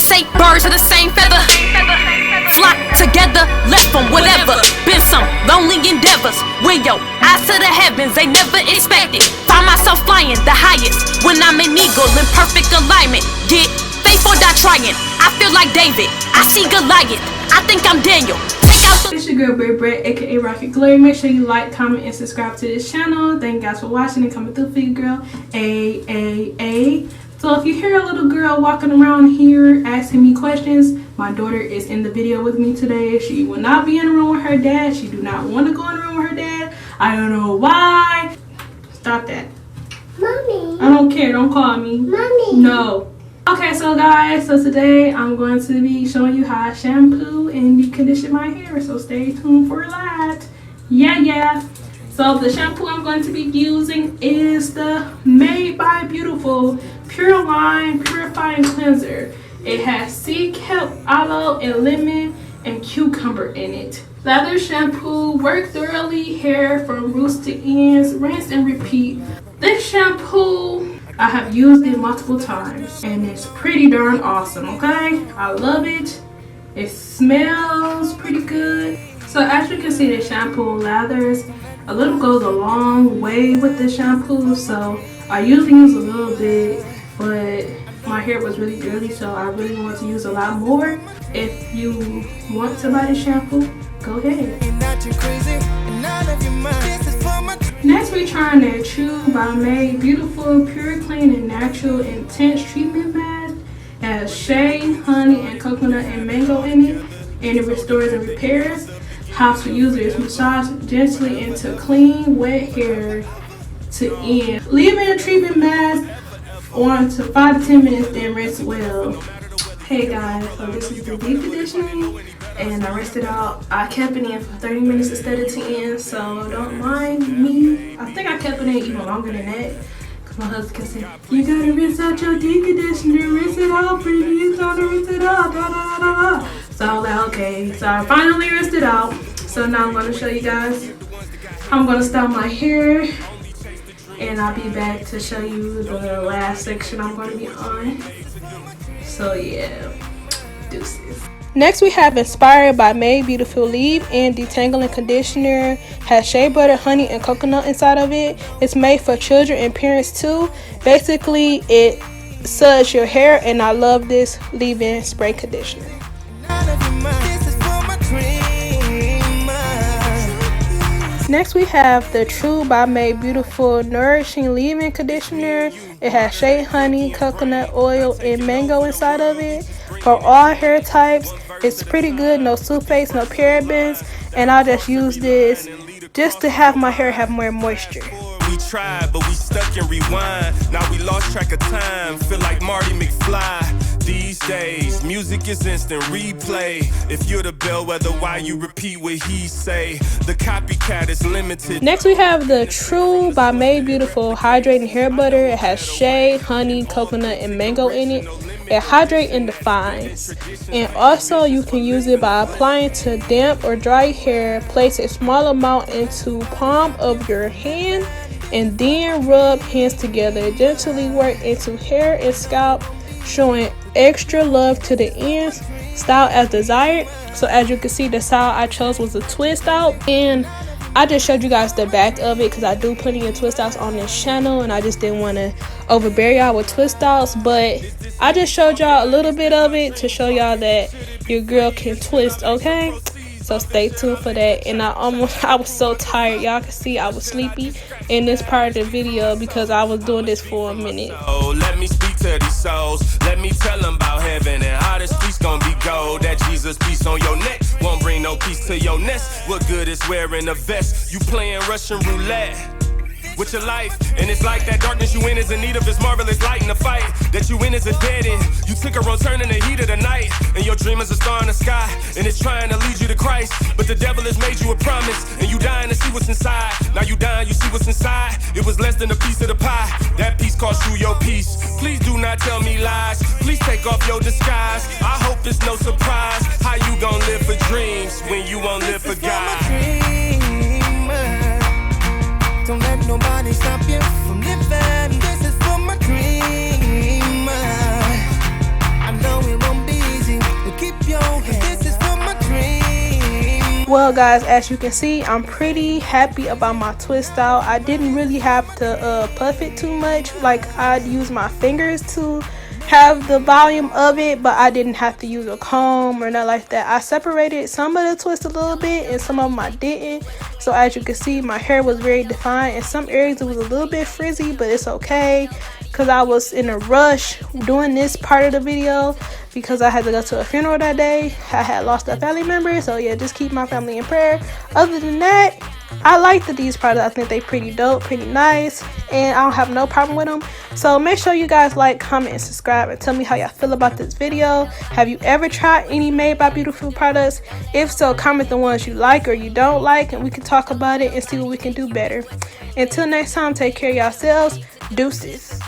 say birds of the same feather. Flock together, left from whatever. Been some lonely endeavors. With your eyes to the heavens, they never expected. Find myself flying the highest when I'm an eagle in perfect alignment. Get faith or die trying. I feel like David, I see Goliath. I think I'm Daniel. It's your girl Britt, aka RockYourGlory. Make sure you like, comment, and subscribe to this channel. Thank you guys for watching and coming through for your girl. So if you hear a little girl walking around here asking me questions, my daughter is in the video with me today. She will not be in the room with her dad. She do not want to go in the room with her dad. I don't know why. Stop that. Mommy. I don't care. Don't call me. Mommy. No. Okay, so guys, today I'm going to be showing you how I shampoo and decondition my hair. So stay tuned for that. Yeah. So the shampoo I'm going to be using is the ByMadeBeautiful Pure Line Purifying Cleanser. It has sea kelp, aloe, and lemon and cucumber in it. Lather shampoo, work thoroughly hair from roots to ends, rinse and repeat. This shampoo, I have used it multiple times and it's pretty darn awesome, okay? I love it. It smells pretty good. So as you can see, the shampoo lathers. A little goes a long way with the shampoo, so I usually use a little bit, but my hair was really girly, so I really want to use a lot more. If you want to buy the shampoo, go ahead. Next, we're trying the True ByMadeBeautiful Pure Clean and Natural Intense Treatment Mask. It has shea, honey, and coconut and mango in it, and it restores and repairs. How to use it is massage gently into clean, wet hair to end. Leave in a treatment mask on to 5 to 10 minutes, then rinse well. Hey guys, so this is the deep conditioning, and I rinsed it out. I kept it in for 30 minutes instead of 10, so don't mind me. I think I kept it in even longer than that, because my husband can say, you gotta rinse out your deep conditioner, rinse it out, pretty, you gotta rinse it out, da da da da. So I was like, okay, so I finally rinsed it out. So now I'm going to show you guys how I'm going to style my hair, and I'll be back to show you the last section I'm going to be on. So yeah, deuces. Next we have Esquire ByMadeBeautiful Leave-In Detangling Conditioner. Has shea butter, honey, and coconut inside of it. It's made for children and parents too. Basically, it suds your hair, and I love this leave-in spray conditioner. Next we have the True ByMadeBeautiful Nourishing Leave-In Conditioner. It has shea, honey, coconut oil, and mango inside of it. For all hair types, it's pretty good. No sulfates, no parabens, and I just use this just to have my hair have more moisture. We tried, but we stuck in rewind. Now we lost track of time. Feel like Marty McFly. These days, music is instant replay. If you're the bellwether, why you repeat what he say? The copycat is limited. Next we have the True ByMadeBeautiful Hydrating Hair Butter. It has shea, honey, coconut, and mango in it. It hydrates and defines. And also you can use it by applying to damp or dry hair. Place a small amount into palm of your hand and then rub hands together. Gently work into hair and scalp, showing extra love to the ends. Style as desired. So as you can see, the style I chose was a twist out, and I just showed you guys the back of it because I do plenty of twist outs on this channel, and I just didn't want to overbear y'all with twist outs, but I just showed y'all a little bit of it to show y'all that your girl can twist, okay? So stay tuned for that. And I was so tired, y'all can see I was sleepy in this part of the video because I was doing this for a minute. Oh, let me speak to these souls. Let me tell them about heaven and how this peace gonna be gold. That Jesus piece on your neck won't bring no peace to your nest. What good is wearing a vest? You playing Russian roulette with your life, and it's like that darkness you in is in need of this marvelous light in the fight that you in is a dead end. You took a wrong turn in the heat of the night, and your dream is a star in the sky, and it's trying to lead you to Christ, but the devil has made you a promise, and you dying to see what's inside. Now you dying, you see what's inside. It was less than a piece of the pie. That piece cost you your peace. Please do not tell me lies. Please take off your disguise. I hope it's no surprise how you gon' live for dreams when you won't live for God. Don't let nobody stop you from living. This is for my dream. I know it won't be Well guys, as you can see, I'm pretty happy about my twist out. I didn't really have to puff it too much. Like, I'd use my fingers to have the volume of it, but I didn't have to use a comb or nothing like that. I separated some of the twist a little bit and some of them I didn't. So as you can see, my hair was very defined. In some areas it was a little bit frizzy, but it's okay because I was in a rush doing this part of the video because I had to go to a funeral that day. I had lost a family member, so yeah, just keep my family in prayer. Other than that, I like these products. I think they pretty dope, pretty nice, and I don't have no problem with them. So make sure you guys like, comment, and subscribe, and tell me how y'all feel about this video. Have you ever tried any Made by Beautiful products? If so, comment the ones you like or you don't like, and we can talk about it and see what we can do better. Until next time, take care of yourselves. Deuces.